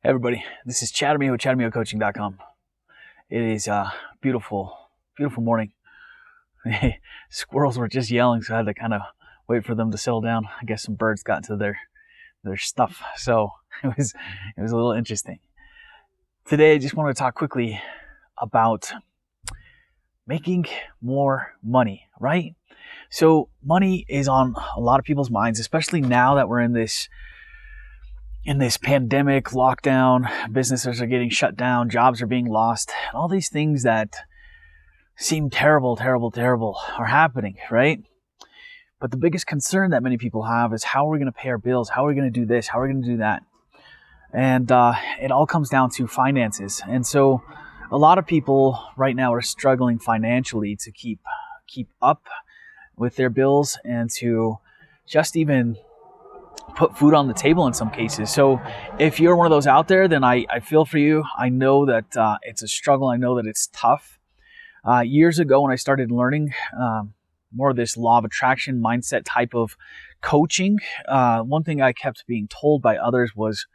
Hey everybody, this is Armijo, ChatArmijoCoaching.com. It is a beautiful, beautiful morning. Squirrels were just yelling, so I had to kind of wait for them to settle down. I guess some birds got into their stuff, so it was a little interesting. Today, I just want to talk quickly about making more money, right? So money is on a lot of people's minds, especially now that we're in this pandemic lockdown. Businesses are getting shut down, jobs are being lost, and all these things that seem terrible are happening, right? But the biggest concern that many people have is how are we going to pay our bills? How are we going to do this? How are we going to do that? And it all comes down to finances. And so a lot of people right now are struggling financially to keep up with their bills and to just even put food on the table in some cases. So if you're one of those out there, then I feel for you. I know that it's a struggle. I know that it's tough. Years ago when I started learning more of this law of attraction mindset type of coaching, one thing I kept being told by others was,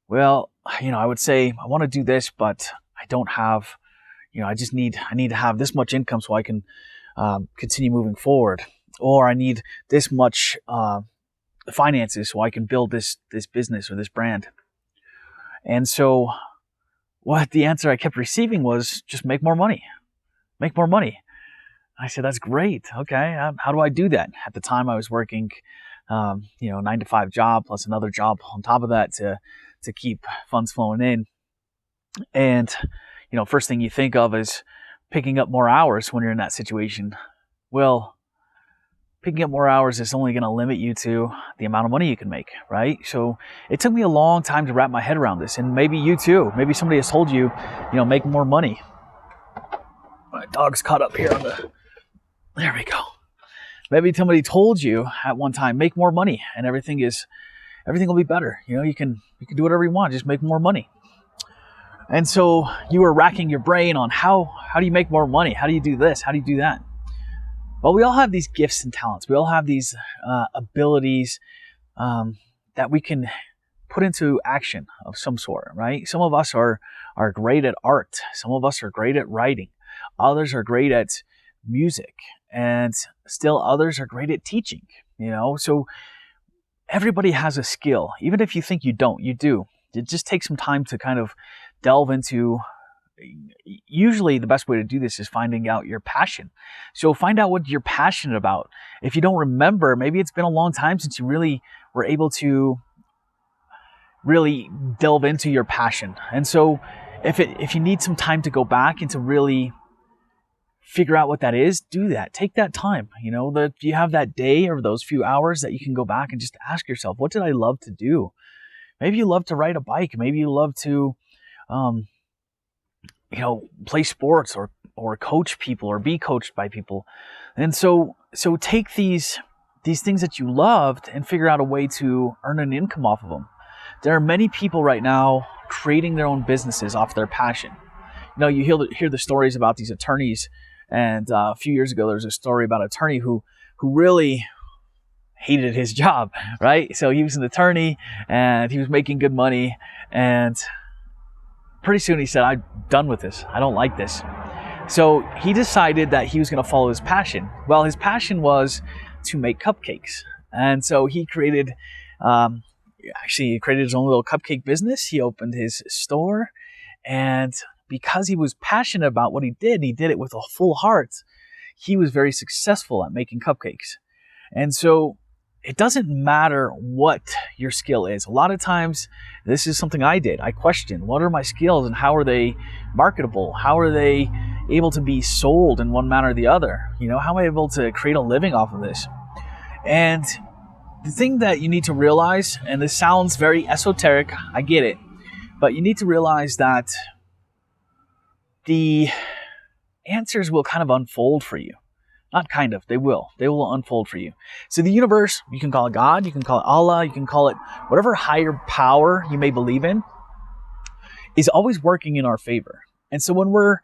well, I would say, I want to do this, but I don't have, I need to have this much income so I can continue moving forward. Or I need this much finances so I can build this business or this brand. And so what the answer I kept receiving was just make more money. Make more money. I said, that's great. Okay. How do I do that? At the time I was working, 9-to-5 job plus another job on top of that to keep funds flowing in. And, first thing you think of is picking up more hours when you're in that situation. Well, picking up more hours is only going to limit you to the amount of money you can make, right? So it took me a long time to wrap my head around this. And maybe you too. Maybe somebody has told you, make more money. My dog's caught up here there we go. Maybe somebody told you at one time, make more money and everything will be better. You can do whatever you want, just make more money. And so you were racking your brain on how do you make more money? How do you do this? How do you do that? Well, we all have these gifts and talents. We all have these abilities that we can put into action of some sort, right? Some of us are great at art. Some of us are great at writing. Others are great at music. And still others are great at teaching, So everybody has a skill. Even if you think you don't, you do. It just takes some time to kind of delve into. Usually the best way to do this is finding out your passion. So find out what you're passionate about. If you don't remember, maybe it's been a long time since you really were able to really delve into your passion. And so if you need some time to go back and to really figure out what that is, do that. Take that time. That you have that day or those few hours that you can go back and just ask yourself, what did I love to do? Maybe you love to ride a bike. Maybe you love to play sports or coach people or be coached by people. And so take these things that you loved and figure out a way to earn an income off of them. There are many people right now creating their own businesses off their passion. You hear the stories about these attorneys, and a few years ago there was a story about an attorney who really hated his job, right? So he was an attorney and he was making good money, and pretty soon he said, I'm done with this. I don't like this. So he decided that he was going to follow his passion. Well, his passion was to make cupcakes. And so he created his own little cupcake business. He opened his store. And because he was passionate about what he did it with a full heart, he was very successful at making cupcakes. And so it doesn't matter what your skill is. A lot of times, this is something I did. I questioned, what are my skills and how are they marketable? How are they able to be sold in one manner or the other? How am I able to create a living off of this? And the thing that you need to realize, and this sounds very esoteric, I get it, but you need to realize that the answers will kind of unfold for you. Not kind of, they will unfold for you. So the universe, you can call it God, you can call it Allah, you can call it whatever higher power you may believe in, is always working in our favor. And so when we're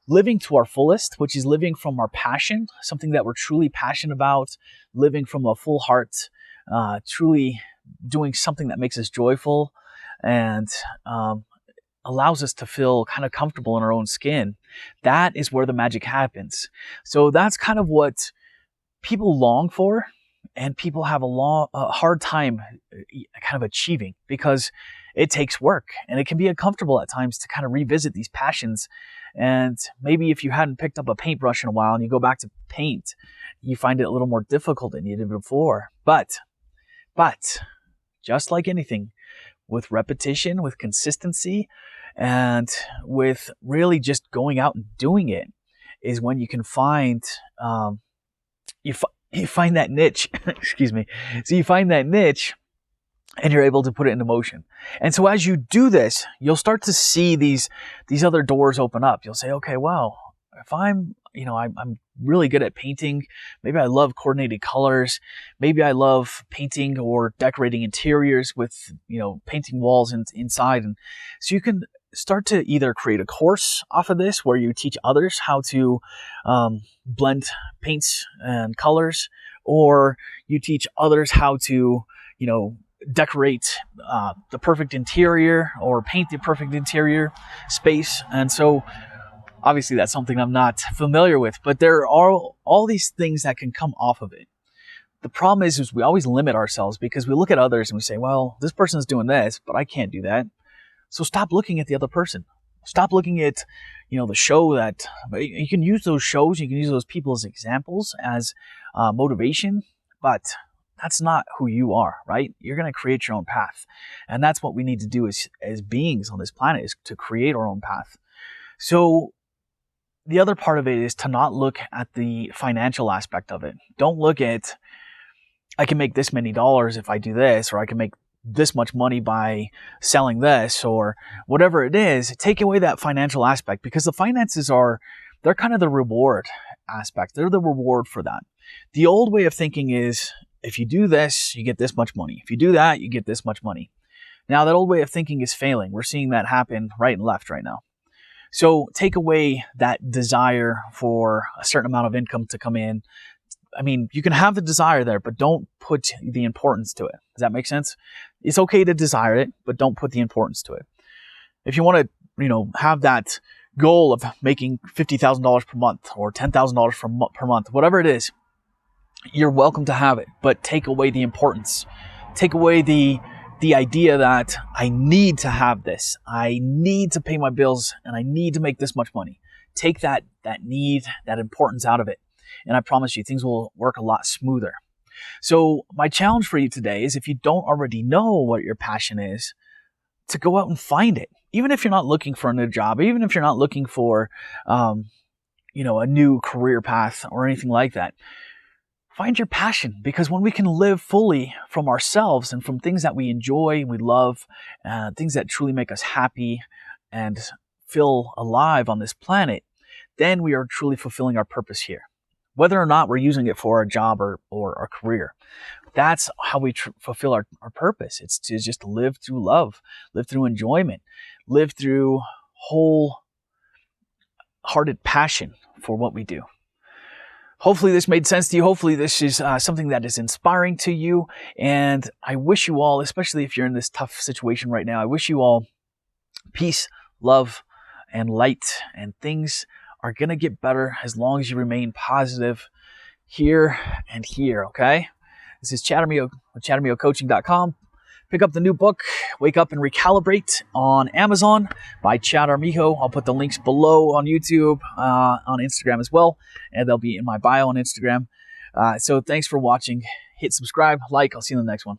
living to our fullest, which is living from our passion, something that we're truly passionate about, living from a full heart, truly doing something that makes us joyful, and allows us to feel kind of comfortable in our own skin, that is where the magic happens. So that's kind of what people long for, and people have a hard time kind of achieving, because it takes work and it can be uncomfortable at times to kind of revisit these passions. And maybe if you hadn't picked up a paintbrush in a while and you go back to paint, you find it a little more difficult than you did before. But just like anything, with repetition, with consistency, and with really just going out and doing it, is when you can find you find that niche. Excuse me. So you find that niche, and you're able to put it into motion. And so as you do this, you'll start to see these other doors open up. You'll say, okay, well, if I'm really good at painting, maybe I love coordinated colors, maybe I love painting or decorating interiors with, painting walls inside. And so you can start to either create a course off of this where you teach others how to blend paints and colors, or you teach others how to, decorate the perfect interior or paint the perfect interior space. And so obviously that's something I'm not familiar with, but there are all these things that can come off of it. The problem is we always limit ourselves because we look at others and we say, well, this person's doing this, but I can't do that. So stop looking at the other person. Stop looking at, the show that you can use those shows, you can use those people as examples, as motivation, but that's not who you are, right? You're going to create your own path. And that's what we need to do as beings on this planet, is to create our own path. So the other part of it is to not look at the financial aspect of it. Don't look at, I can make this many dollars if I do this, or I can make this much money by selling this, or whatever it is. Take away that financial aspect, because the finances they're kind of the reward aspect. They're the reward for that. The old way of thinking is, if you do this, you get this much money. If you do that, you get this much money. Now, that old way of thinking is failing. We're seeing that happen right and left right now. So take away that desire for a certain amount of income to come in. I mean, you can have the desire there, but don't put the importance to it. Does that make sense? It's okay to desire it, but don't put the importance to it. If you want to, have that goal of making $50,000 per month or $10,000 per month, whatever it is, you're welcome to have it, but take away the importance. Take away the idea that I need to have this. I need to pay my bills and I need to make this much money. Take that need, that importance out of it. And I promise you, things will work a lot smoother. So my challenge for you today is, if you don't already know what your passion is, to go out and find it. Even if you're not looking for a new job, even if you're not looking for, a new career path or anything like that. Find your passion, because when we can live fully from ourselves and from things that we enjoy and we love, things that truly make us happy and feel alive on this planet, then we are truly fulfilling our purpose here. Whether or not we're using it for a job or a career, that's how we fulfill our purpose. It's to just live through love, live through enjoyment, live through wholehearted passion for what we do. Hopefully this made sense to you. Hopefully this is something that is inspiring to you. And I wish you all, especially if you're in this tough situation right now, I wish you all peace, love, and light. And things are going to get better as long as you remain positive here and here, okay? This is Chad Armijo with ChadArmijoCoaching.com. Pick up the new book, Wake Up and Recalibrate, on Amazon by Chad Armijo. I'll put the links below on YouTube, on Instagram as well, and they'll be in my bio on Instagram. So thanks for watching. Hit subscribe, like. I'll see you in the next one.